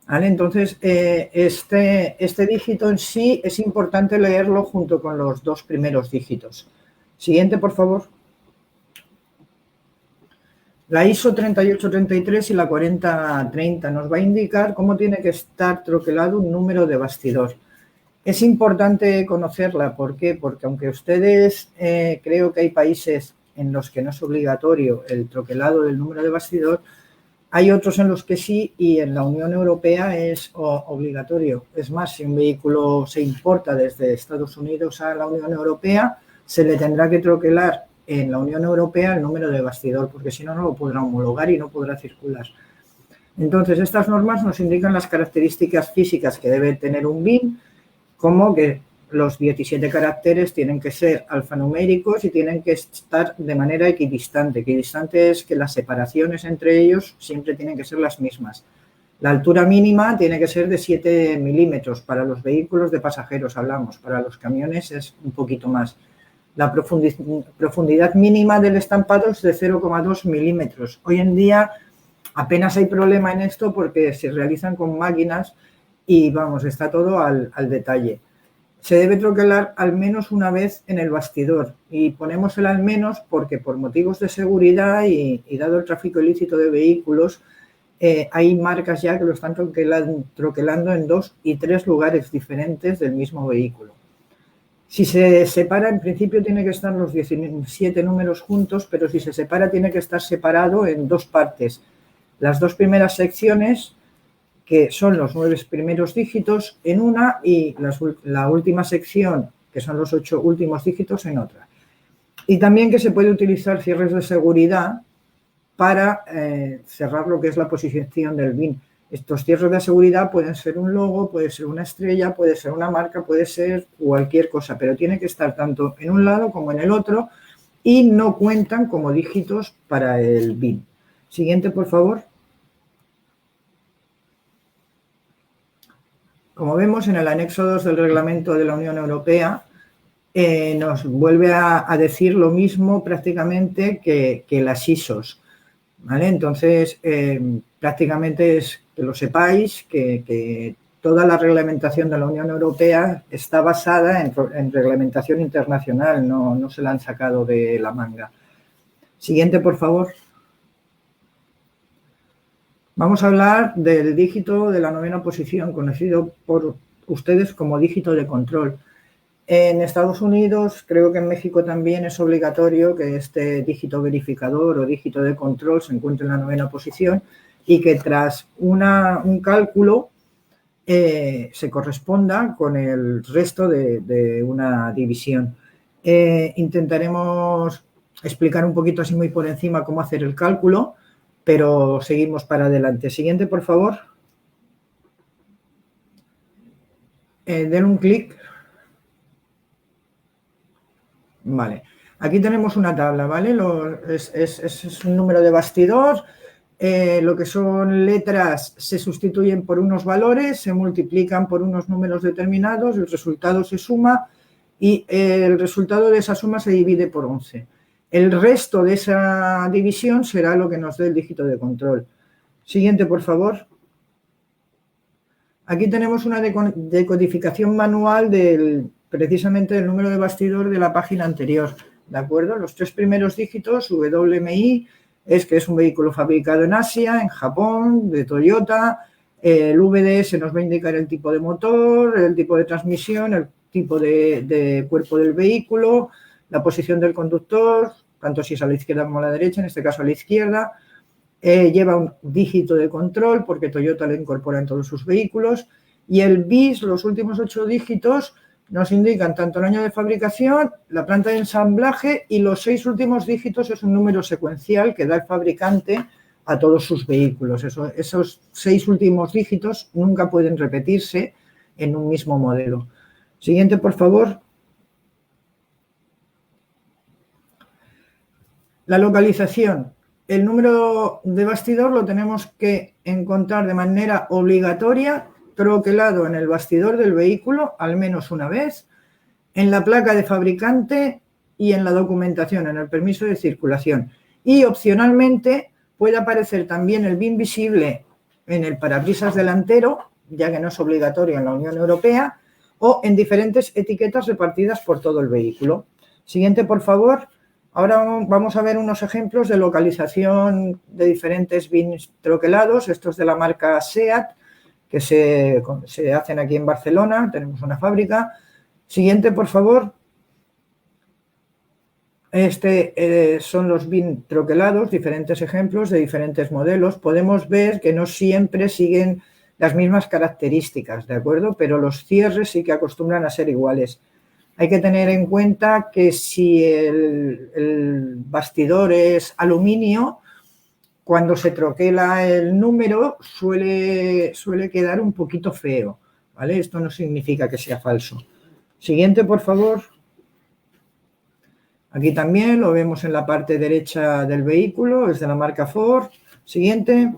Speaker 3: ¿Vale? Entonces, este dígito en sí es importante leerlo junto con los dos primeros dígitos. Siguiente, por favor. La ISO 3833 y la 4030 nos va a indicar cómo tiene que estar troquelado un número de bastidor. Es importante conocerla, ¿por qué? Porque aunque ustedes creo que hay países en los que no es obligatorio el troquelado del número de bastidor, hay otros en los que sí, y en la Unión Europea es obligatorio. Es más, si un vehículo se importa desde Estados Unidos a la Unión Europea, se le tendrá que troquelar en la Unión Europea el número de bastidor, porque si no, no lo podrá homologar y no podrá circular. Entonces, estas normas nos indican las características físicas que debe tener un VIN, como que los 17 caracteres tienen que ser alfanuméricos y tienen que estar de manera equidistante. Equidistante es que las separaciones entre ellos siempre tienen que ser las mismas. La altura mínima tiene que ser de 7 milímetros. Para los vehículos de pasajeros hablamos, para los camiones es un poquito más. La profundidad mínima del estampado es de 0,2 milímetros. Hoy en día apenas hay problema en esto porque se realizan con máquinas y, vamos, está todo al detalle. Se debe troquelar al menos una vez en el bastidor y ponemos el al menos porque por motivos de seguridad y dado el tráfico ilícito de vehículos, hay marcas ya que lo están troquelando en 2 y 3 lugares diferentes del mismo vehículo. Si se separa, en principio tiene que estar los 17 números juntos, pero si se separa tiene que estar separado en 2 partes. Las 2 primeras secciones, que son los 9 primeros dígitos en una y la última sección, que son los 8 últimos dígitos en otra. Y también que se puede utilizar cierres de seguridad para cerrar lo que es la posición del VIN. Estos cierres de seguridad pueden ser un logo, puede ser una estrella, puede ser una marca, puede ser cualquier cosa, pero tiene que estar tanto en un lado como en el otro y no cuentan como dígitos para el VIN. Siguiente, por favor. Como vemos en el anexo 2 del reglamento de la Unión Europea, nos vuelve a decir lo mismo prácticamente que las ISOs, ¿vale? Entonces, prácticamente es que lo sepáis, que toda la reglamentación de la Unión Europea está basada en reglamentación internacional, no se la han sacado de la manga. Siguiente, por favor. Vamos a hablar del dígito de la 9ª posición, conocido por ustedes como dígito de control. En Estados Unidos, creo que en México también es obligatorio que este dígito verificador o dígito de control se encuentre en la 9ª posición y que tras un cálculo se corresponda con el resto de una división. Intentaremos explicar un poquito así muy por encima cómo hacer el cálculo, pero seguimos para adelante. Siguiente, por favor. Den un clic. Vale. Aquí tenemos una tabla, ¿vale? Es un número de bastidor. Lo que son letras se sustituyen por unos valores, se multiplican por unos números determinados, el resultado se suma y el resultado de esa suma se divide por 11. El resto de esa división será lo que nos dé el dígito de control. Siguiente, por favor. Aquí tenemos una decodificación manual precisamente del número de bastidor de la página anterior. ¿De acuerdo? Los 3 primeros dígitos, WMI, es que es un vehículo fabricado en Asia, en Japón, de Toyota. El VDS nos va a indicar el tipo de motor, el tipo de transmisión, el tipo de cuerpo del vehículo, la posición del conductor, tanto si es a la izquierda como a la derecha, en este caso a la izquierda. Lleva un dígito de control porque Toyota lo incorpora en todos sus vehículos. Y el BIS, los últimos 8 dígitos, nos indican tanto el año de fabricación, la planta de ensamblaje y los 6 últimos dígitos es un número secuencial que da el fabricante a todos sus vehículos. Esos 6 últimos dígitos nunca pueden repetirse en un mismo modelo. Siguiente, por favor. La localización. El número de bastidor lo tenemos que encontrar de manera obligatoria, troquelado en el bastidor del vehículo al menos una vez, en la placa de fabricante y en la documentación, en el permiso de circulación. Y opcionalmente puede aparecer también el BIN visible en el parabrisas delantero, ya que no es obligatorio en la Unión Europea, o en diferentes etiquetas repartidas por todo el vehículo. Siguiente, por favor. Ahora vamos a ver unos ejemplos de localización de diferentes BINs troquelados. Estos de la marca SEAT, que se hacen aquí en Barcelona. Tenemos una fábrica. Siguiente, por favor. Son los BIN troquelados, diferentes ejemplos de diferentes modelos. Podemos ver que no siempre siguen las mismas características, ¿de acuerdo? Pero los cierres sí que acostumbran a ser iguales. Hay que tener en cuenta que si el bastidor es aluminio, cuando se troquela el número suele quedar un poquito feo, ¿vale? Esto no significa que sea falso. Siguiente, por favor. Aquí también lo vemos en la parte derecha del vehículo, es de la marca Ford. Siguiente.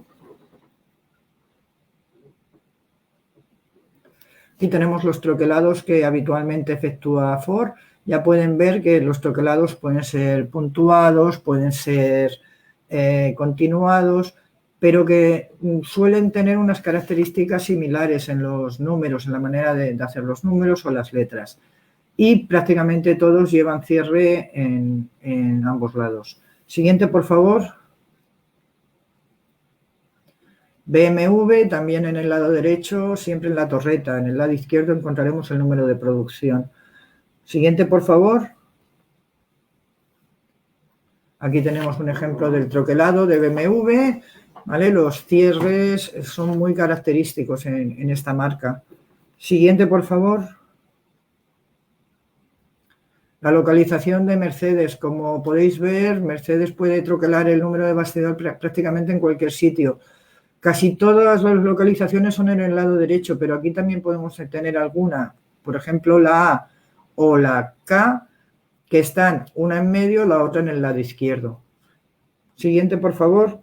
Speaker 3: Aquí tenemos los troquelados que habitualmente efectúa Ford. Ya pueden ver que los troquelados pueden ser puntuados, pueden ser continuados, pero que suelen tener unas características similares en los números, en la manera de hacer los números o las letras. Y prácticamente todos llevan cierre en ambos lados. Siguiente, por favor. BMW, también en el lado derecho, siempre en la torreta. En el lado izquierdo encontraremos el número de producción. Siguiente, por favor. Aquí tenemos un ejemplo del troquelado de BMW. ¿Vale? Los cierres son muy característicos en esta marca. Siguiente, por favor. La localización de Mercedes. Como podéis ver, Mercedes puede troquelar el número de bastidor prácticamente en cualquier sitio. Casi todas las localizaciones son en el lado derecho, pero aquí también podemos tener alguna, por ejemplo, la A o la K, que están una en medio, la otra en el lado izquierdo. Siguiente, por favor.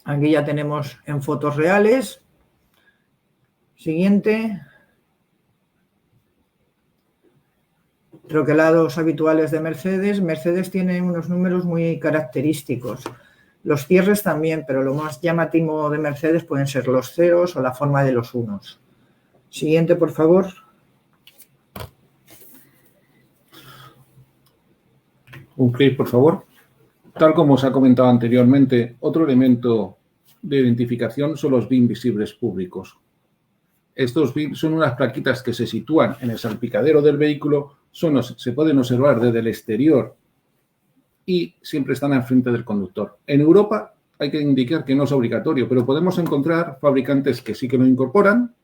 Speaker 3: Aquí ya tenemos en fotos reales. Siguiente. Troquelados habituales de Mercedes. Mercedes tiene unos números muy característicos. Los cierres también, pero lo más llamativo de Mercedes pueden ser los ceros o la forma de los unos. Siguiente, por favor.
Speaker 1: Un clic, por favor. Tal como os ha comentado anteriormente, otro elemento de identificación son los BIN visibles públicos. Estos BIN son unas plaquitas que se sitúan en el salpicadero del vehículo, se pueden observar desde el exterior y siempre están al frente del conductor. En Europa hay que indicar que no es obligatorio, pero podemos encontrar fabricantes que sí que lo incorporan,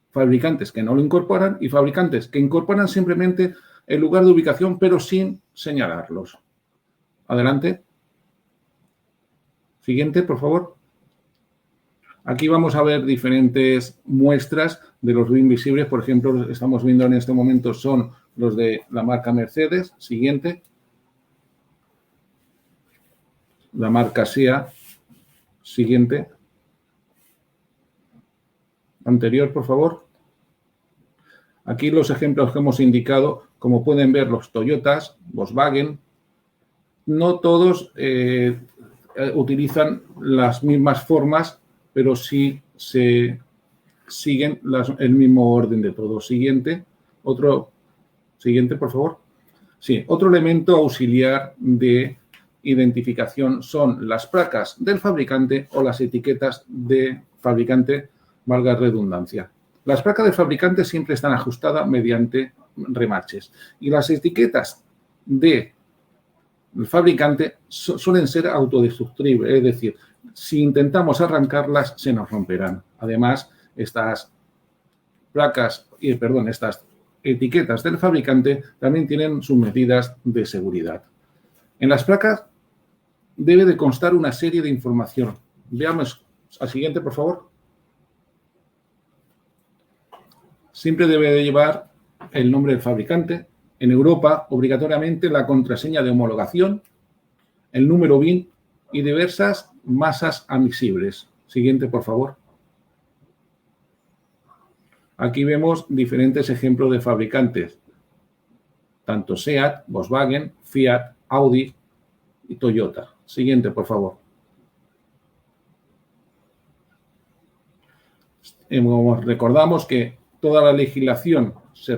Speaker 1: fabricantes que no lo incorporan y fabricantes que incorporan simplemente el lugar de ubicación, pero sin señalarlos. Adelante. Siguiente, por favor. Aquí vamos a ver diferentes muestras de los BIN visibles. Por ejemplo, estamos viendo en este momento son los de la marca Mercedes. Siguiente. La marca SEAT. Siguiente. Anterior, por favor. Aquí los ejemplos que hemos indicado, como pueden ver, los Toyotas, Volkswagen, no todos utilizan las mismas formas, pero sí se siguen el mismo orden de todo. Siguiente, siguiente, por favor. Sí, otro elemento auxiliar de identificación son las placas del fabricante o las etiquetas de fabricante, valga redundancia. Las placas del fabricante siempre están ajustadas mediante remaches y las etiquetas del fabricante suelen ser autodestructibles, es decir, si intentamos arrancarlas se nos romperán. Además, estas etiquetas del fabricante también tienen sus medidas de seguridad. En las placas debe de constar una serie de información. Veamos al siguiente, por favor. Siempre debe de llevar el nombre del fabricante. En Europa, obligatoriamente, la contraseña de homologación, el número BIN y diversas masas admisibles. Siguiente, por favor. Aquí vemos diferentes ejemplos de fabricantes. tanto SEAT, Volkswagen, Fiat, Audi y Toyota. Siguiente, por favor. Recordamos que toda la legislación se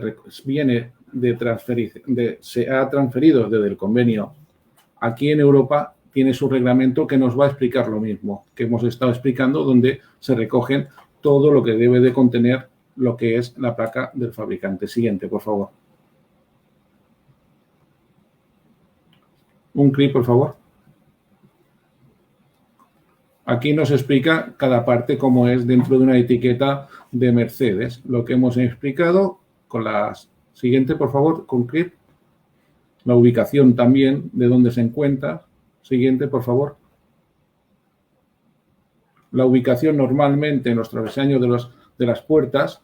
Speaker 1: ha transferido desde el convenio aquí en Europa, tiene su reglamento que nos va a explicar lo mismo que hemos estado explicando, donde se recogen todo lo que debe de contener lo que es la placa del fabricante. Siguiente, por favor. Un clic, por favor. Aquí nos explica cada parte cómo es dentro de una etiqueta de Mercedes. Lo que hemos explicado con las... Siguiente, por favor, con clic. La ubicación también de dónde se encuentra. Siguiente, por favor. La ubicación normalmente en los travesaños de las puertas,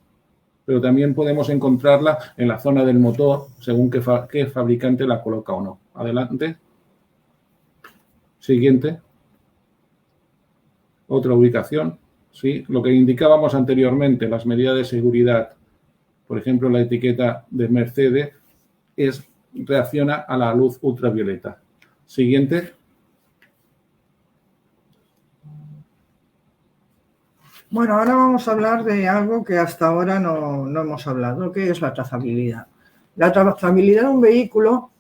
Speaker 1: pero también podemos encontrarla en la zona del motor, según qué fabricante la coloca o no. Adelante. Siguiente. Otra ubicación. ¿Sí? Lo que indicábamos anteriormente, las medidas de seguridad, por ejemplo, la etiqueta de Mercedes, reacciona a la luz ultravioleta. Siguiente.
Speaker 3: Bueno, ahora vamos a hablar de algo que hasta ahora no hemos hablado, que es la trazabilidad. La trazabilidad de un vehículo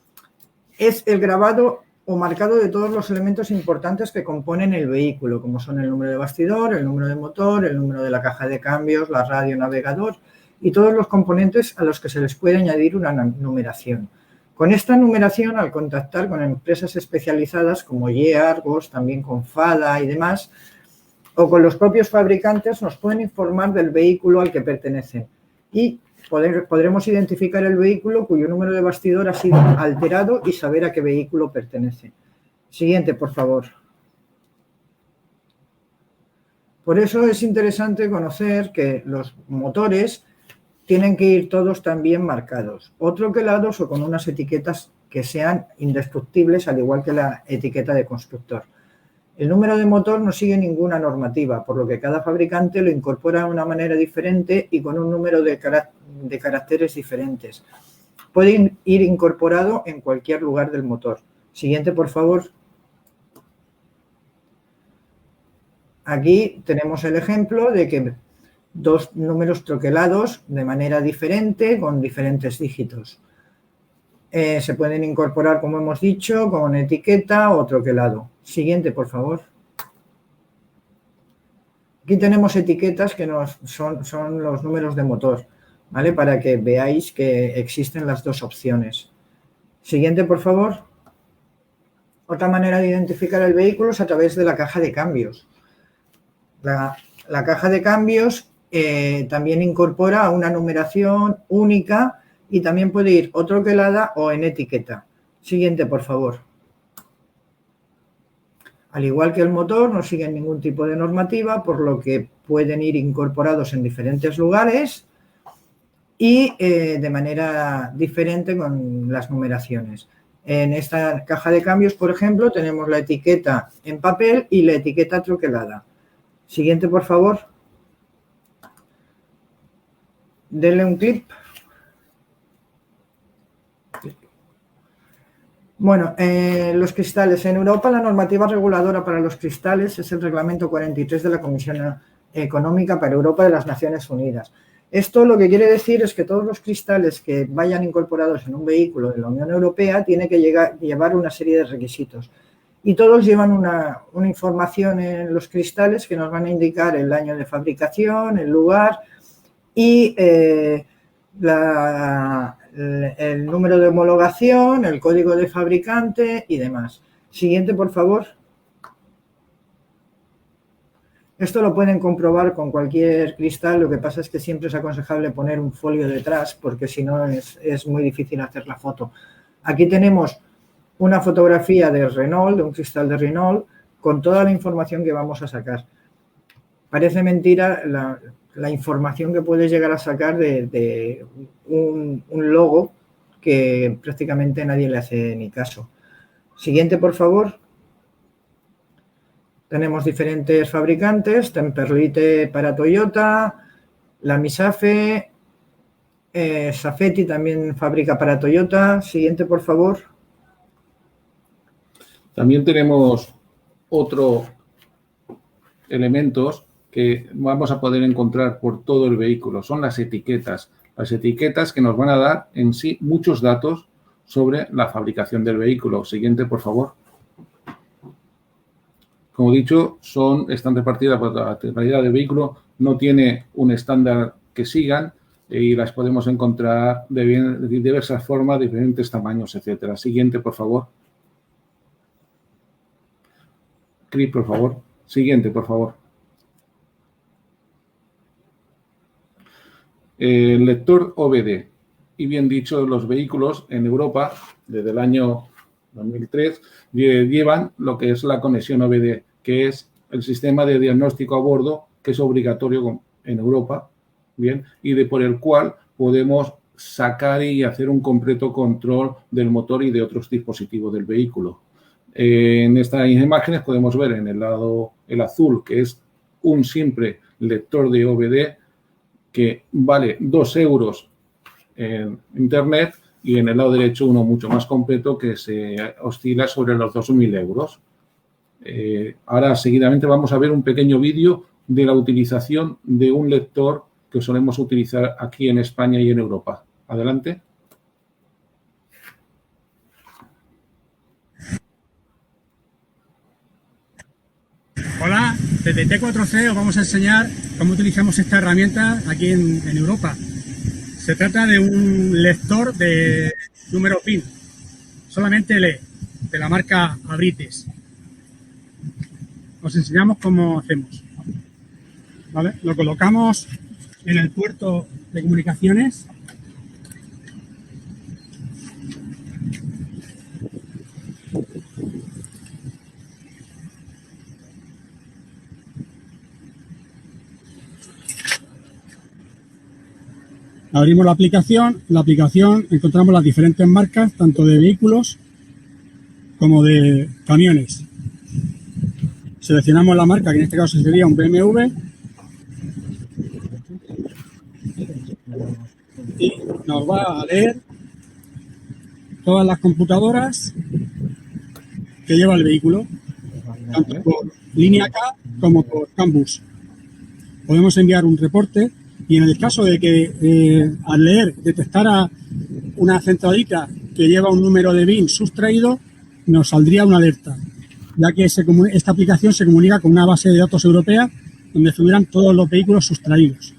Speaker 3: es el grabado o marcado de todos los elementos importantes que componen el vehículo, como son el número de bastidor, el número de motor, el número de la caja de cambios, la radio, navegador y todos los componentes a los que se les puede añadir una numeración. Con esta numeración, al contactar con empresas especializadas como YE, Argos, también con FADA y demás, o con los propios fabricantes, nos pueden informar del vehículo al que pertenecen y podremos identificar el vehículo cuyo número de bastidor ha sido alterado y saber a qué vehículo pertenece. Siguiente, por favor. Por eso es interesante conocer que los motores tienen que ir todos también marcados, o troquelados o con unas etiquetas que sean indestructibles, al igual que la etiqueta de constructor. El número de motor no sigue ninguna normativa, por lo que cada fabricante lo incorpora de una manera diferente y con un número de caracteres diferentes. Puede ir incorporado en cualquier lugar del motor. Siguiente, por favor. Aquí tenemos el ejemplo de que dos números troquelados de manera diferente con diferentes dígitos. Se pueden incorporar, como hemos dicho, con etiqueta o troquelado. Siguiente, por favor. Aquí tenemos etiquetas que son los números de motor, ¿vale? Para que veáis que existen las dos opciones. Siguiente, por favor. Otra manera de identificar el vehículo es a través de la caja de cambios. La caja de cambios también incorpora una numeración única y también puede ir o troquelada o en etiqueta. Siguiente, por favor. Al igual que el motor, no siguen ningún tipo de normativa, por lo que pueden ir incorporados en diferentes lugares y de manera diferente con las numeraciones. En esta caja de cambios, por ejemplo, tenemos la etiqueta en papel y la etiqueta troquelada. Siguiente, por favor. Denle un clic. Bueno, los cristales. En Europa la normativa reguladora para los cristales es el Reglamento 43 de la Comisión Económica para Europa de las Naciones Unidas. Esto lo que quiere decir es que todos los cristales que vayan incorporados en un vehículo de la Unión Europea tienen que llevar una serie de requisitos. Y todos llevan una información en los cristales que nos van a indicar el año de fabricación, el lugar y el número de homologación, el código de fabricante y demás. Siguiente, por favor. Esto lo pueden comprobar con cualquier cristal, lo que pasa es que siempre es aconsejable poner un folio detrás porque si no es muy difícil hacer la foto. Aquí tenemos una fotografía de Renault, de un cristal de Renault, con toda la información que vamos a sacar. Parece mentira la información que puedes llegar a sacar de un logo que prácticamente nadie le hace ni caso. Siguiente, por favor. Tenemos diferentes fabricantes, Temperlite para Toyota, la Misafe, Safety también fabrica para Toyota. Siguiente, por favor.
Speaker 1: También tenemos otros elementos que vamos a poder encontrar por todo el vehículo. Son las etiquetas. Las etiquetas que nos van a dar en sí muchos datos sobre la fabricación del vehículo. Siguiente, por favor. Como he dicho, están repartidas por la totalidad del vehículo. No tiene un estándar que sigan y las podemos encontrar de diversas formas, diferentes tamaños, etcétera. Siguiente, por favor. Chris, por favor. Siguiente, por favor. El lector OBD. Y bien dicho, los vehículos en Europa, desde el año 2003, llevan lo que es la conexión OBD, que es el sistema de diagnóstico a bordo que es obligatorio en Europa, bien, y por el cual podemos sacar y hacer un completo control del motor y de otros dispositivos del vehículo. En estas imágenes podemos ver en el lado el azul, que es un simple lector de OBD que vale 2 euros en Internet, y en el lado derecho uno mucho más completo que se oscila sobre los 2.000 euros. Ahora seguidamente vamos a ver un pequeño vídeo de la utilización de un lector que solemos utilizar aquí en España y en Europa. Adelante.
Speaker 5: Hola, desde T4C os vamos a enseñar cómo utilizamos esta herramienta aquí en Europa. Se trata de un lector de número PIN, solamente lee, de la marca Abrites. Os enseñamos cómo hacemos. ¿Vale? Lo colocamos en el puerto de comunicaciones. Abrimos la aplicación. En la aplicación encontramos las diferentes marcas, tanto de vehículos como de camiones. Seleccionamos la marca, que en este caso sería un BMW. Y nos va a leer todas las computadoras que lleva el vehículo, tanto por línea K como por CAN bus. Podemos enviar un reporte. Y en el caso de que al leer detectara una centralita que lleva un número de BIN sustraído, nos saldría una alerta, ya que esta aplicación se comunica con una base de datos europea donde figuran todos los vehículos sustraídos.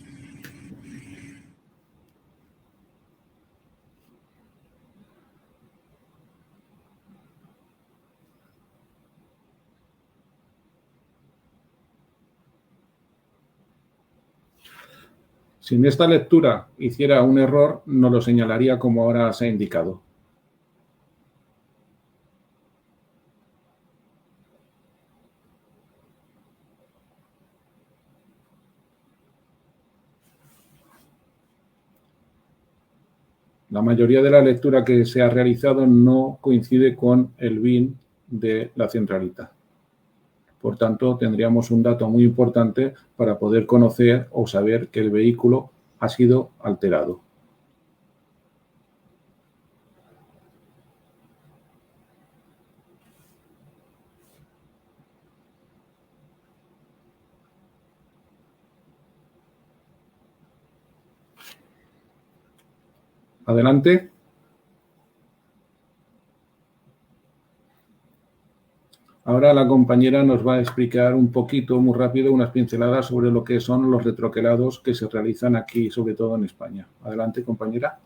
Speaker 1: Si en esta lectura hiciera un error, nos lo señalaría como ahora se ha indicado. La mayoría de la lectura que se ha realizado no coincide con el BIN de la centralita. Por tanto, tendríamos un dato muy importante para poder conocer o saber que el vehículo ha sido alterado. Adelante. Ahora la compañera nos va a explicar un poquito, muy rápido, unas pinceladas sobre lo que son los retroquelados que se realizan aquí, sobre todo en España. Adelante, compañera.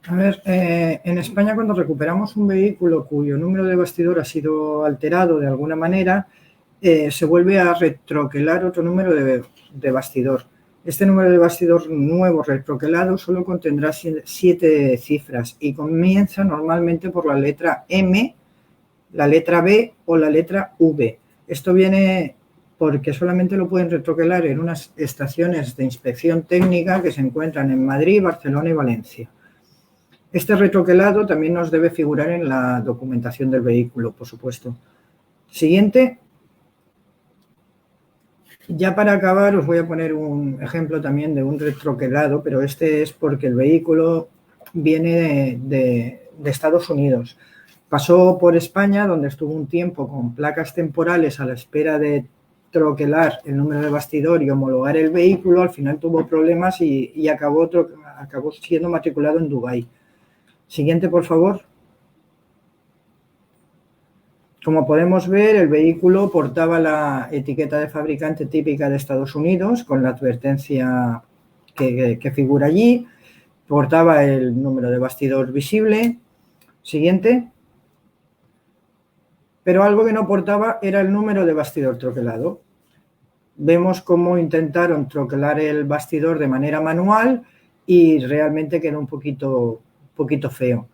Speaker 3: A ver, en España cuando recuperamos un vehículo cuyo número de bastidor ha sido alterado de alguna manera, se vuelve a retroquelar otro número de bastidor. Este número de bastidor nuevo retroquelado solo contendrá 7 cifras y comienza normalmente por la letra M, la letra B o la letra V. Esto viene porque solamente lo pueden retroquelar en unas estaciones de inspección técnica que se encuentran en Madrid, Barcelona y Valencia. Este retroquelado también nos debe figurar en la documentación del vehículo, por supuesto. Siguiente. Ya para acabar os voy a poner un ejemplo también de un retroquelado, pero este es porque el vehículo viene de Estados Unidos. Pasó por España, donde estuvo un tiempo con placas temporales a la espera de troquelar el número de bastidor y homologar el vehículo. Al final tuvo problemas y acabó siendo matriculado en Dubái. Siguiente, por favor. Como podemos ver, el vehículo portaba la etiqueta de fabricante típica de Estados Unidos, con la advertencia que figura allí. Portaba el número de bastidor visible. Siguiente. Pero algo que no portaba era el número de bastidor troquelado. Vemos cómo intentaron troquelar el bastidor de manera manual y realmente quedó un poquito feo.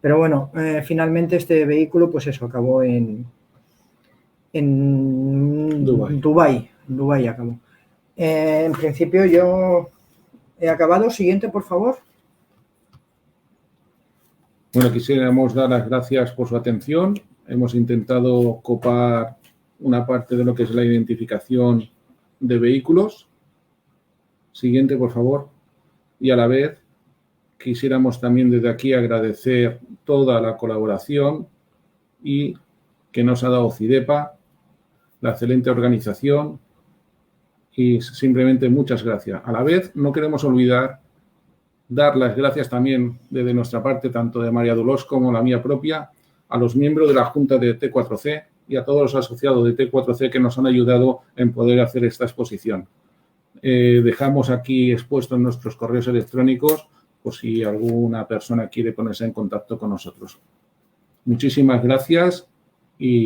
Speaker 3: Pero bueno, finalmente este vehículo, pues eso, acabó en Dubái acabó. En principio yo he acabado. Siguiente, por favor.
Speaker 1: Bueno, quisiéramos dar las gracias por su atención. Hemos intentado copar una parte de lo que es la identificación de vehículos. Siguiente, por favor. Y a la vez quisiéramos también desde aquí agradecer toda la colaboración y que nos ha dado CIDEPA, la excelente organización y simplemente muchas gracias. A la vez no queremos olvidar dar las gracias también desde nuestra parte, tanto de María Dolors como la mía propia, a los miembros de la Junta de T4C y a todos los asociados de T4C que nos han ayudado en poder hacer esta exposición. Dejamos aquí expuestos nuestros correos electrónicos por si alguna persona quiere ponerse en contacto con nosotros. Muchísimas gracias y